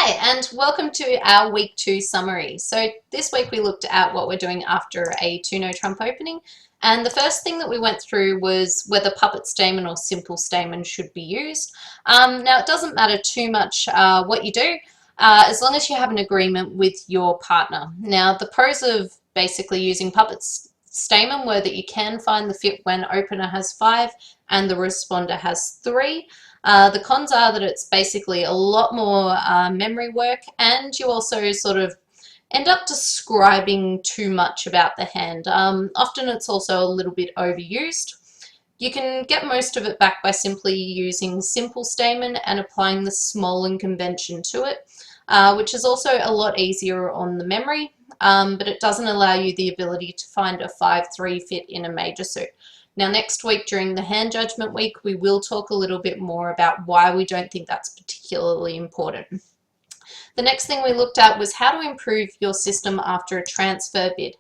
Hi, and welcome to our week 2 summary. So this week we looked at what we're doing after a 2-no trump opening, and the first thing that we went through was whether puppet stamen or simple stamen should be used. Now it doesn't matter too much what you do, as long as you have an agreement with your partner. Now the pros of basically using puppet stamen were that you can find the fit when opener has 5 and the responder has 3. The cons are that it's basically a lot more memory work, and you also sort of end up describing too much about the hand. Often it's also a little bit overused. You can get most of it back by simply using simple stamen and applying the Smolin convention to it, which is also a lot easier on the memory, but it doesn't allow you the ability to find a 5-3 fit in a major suit. Now next week during the hand judgment week, we will talk a little bit more about why we don't think that's particularly important. The next thing we looked at was how to improve your system after a transfer bid.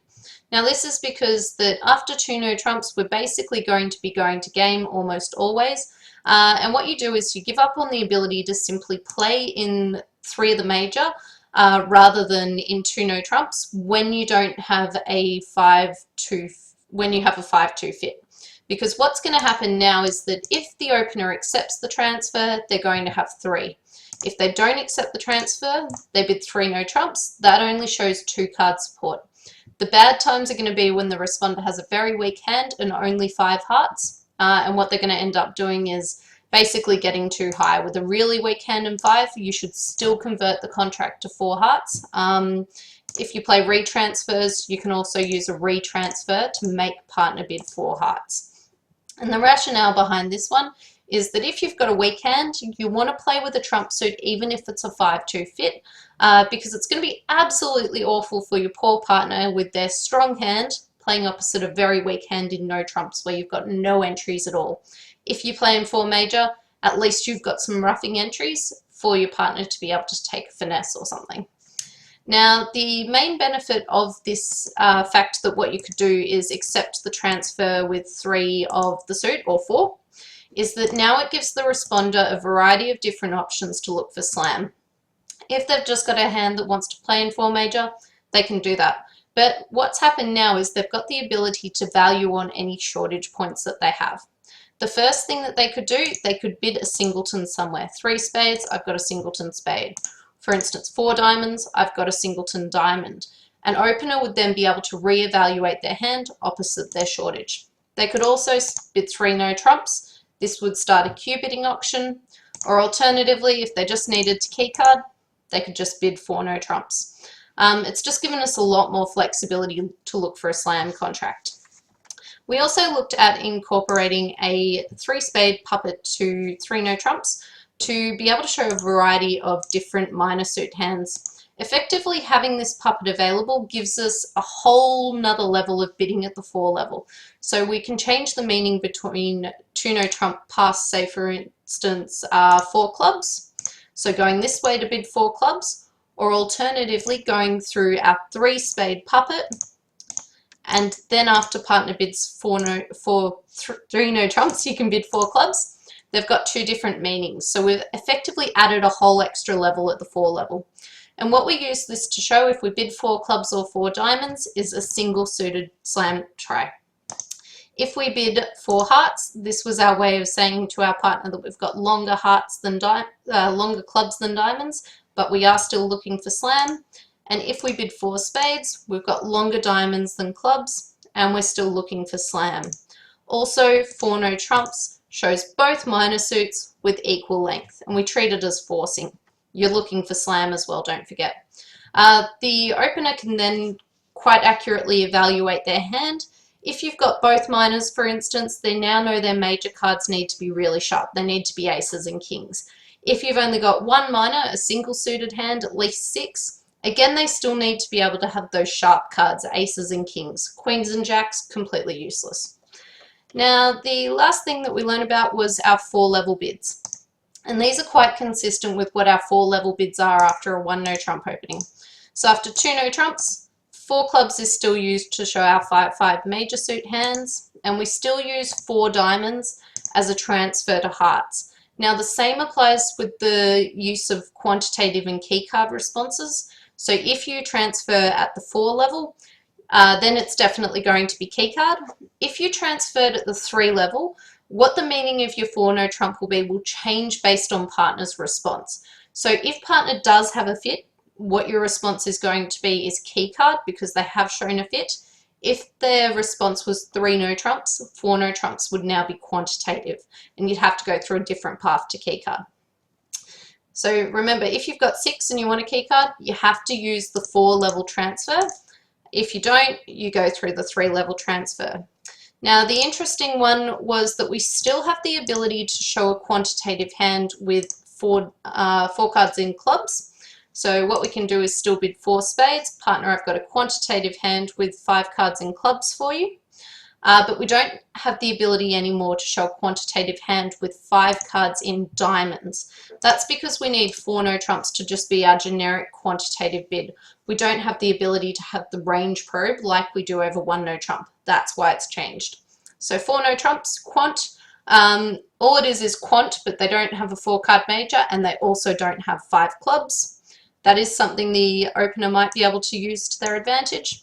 Now this is because that after 2 no trumps, we're basically going to be going to game almost always. And what you do is you give up on the ability to simply play in 3 of the major rather than in 2 no trumps when you don't have a 5-2 fit. Because what's going to happen now is that if the opener accepts the transfer, they're going to have 3. If they don't accept the transfer, they bid 3 no trumps. That only shows 2 card support. The bad times are going to be when the responder has a very weak hand and only 5 hearts. And what they're going to end up doing is basically getting too high. With a really weak hand and 5, you should still convert the contract to 4 hearts. If you play retransfers, you can also use a retransfer to make partner bid 4 hearts. And the rationale behind this one is that if you've got a weak hand, you want to play with a trump suit even if it's a 5-2 fit, because it's going to be absolutely awful for your poor partner with their strong hand playing opposite a very weak hand in no trumps where you've got no entries at all. If you play in 4 major, at least you've got some roughing entries for your partner to be able to take a finesse or something. Now, the main benefit of this fact that what you could do is accept the transfer with 3 of the suit, or 4, is that now it gives the responder a variety of different options to look for slam. If they've just got a hand that wants to play in 4 major, they can do that. But what's happened now is they've got the ability to value on any shortage points that they have. The first thing that they could do, they could bid a singleton somewhere. 3 spades, I've got a singleton spade. For instance, 4 diamonds, I've got a singleton diamond. An opener would then be able to re-evaluate their hand opposite their shortage. They could also bid 3 no trumps. This would start a queue bidding auction, or alternatively, if they just needed to keycard, they could just bid 4 no trumps. It's just given us a lot more flexibility to look for a slam contract. We also looked at incorporating a 3 spade puppet to 3 no trumps, to be able to show a variety of different minor suit hands. Effectively having this puppet available gives us a whole nother level of bidding at the 4 level. So we can change the meaning between 2 no trump pass, say for instance 4 clubs, so going this way to bid 4 clubs, or alternatively going through our 3 spade puppet, and then after partner bids 3 no trumps, you can bid 4 clubs. They've got 2 different meanings. So we've effectively added a whole extra level at the 4 level. And what we use this to show if we bid 4 clubs or 4 diamonds is a single suited slam try. If we bid 4 hearts, this was our way of saying to our partner that we've got longer hearts than longer clubs than diamonds, but we are still looking for slam. And if we bid 4 spades, we've got longer diamonds than clubs, and we're still looking for slam. Also, 4 no trumps shows both minor suits with equal length, and we treat it as forcing. You're looking for slam as well, don't forget. The opener can then quite accurately evaluate their hand. If you've got both minors, for instance, they now know their major cards need to be really sharp. They need to be aces and kings. If you've only got 1 minor, a single suited hand, at least 6, again, they still need to be able to have those sharp cards, aces and kings. Queens and jacks, completely useless. Now, the last thing that we learned about was our 4 level bids. And these are quite consistent with what our 4 level bids are after a 1 no trump opening. So after 2 no trumps, 4 clubs is still used to show our 5-5 major suit hands, and we still use 4 diamonds as a transfer to hearts. Now the same applies with the use of quantitative and keycard responses. So if you transfer at the 4 level, then it's definitely going to be keycard. If you transferred at the 3 level, what the meaning of your 4 no trump will change based on partner's response. So if partner does have a fit, what your response is going to be is keycard because they have shown a fit. If their response was 3 no trumps, 4 no trumps would now be quantitative, and you'd have to go through a different path to keycard. So remember, if you've got 6 and you want a keycard, you have to use the 4 level transfer. If you don't, you go through the 3 level transfer. Now the interesting one was that we still have the ability to show a quantitative hand with four cards in clubs. So what we can do is still bid 4 spades. Partner, I've got a quantitative hand with 5 cards in clubs for you. But we don't have the ability anymore to show a quantitative hand with 5 cards in diamonds. That's because we need 4 no trumps to just be our generic quantitative bid. We don't have the ability to have the range probe like we do over 1 no trump. That's why it's changed. So 4 no trumps, quant. All it is quant, but they don't have a 4 card major and they also don't have 5 clubs. That is something the opener might be able to use to their advantage.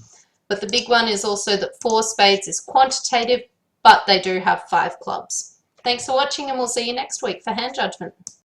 But the big one is also that 4 spades is quantitative, but they do have 5 clubs. Thanks for watching, and we'll see you next week for hand judgment.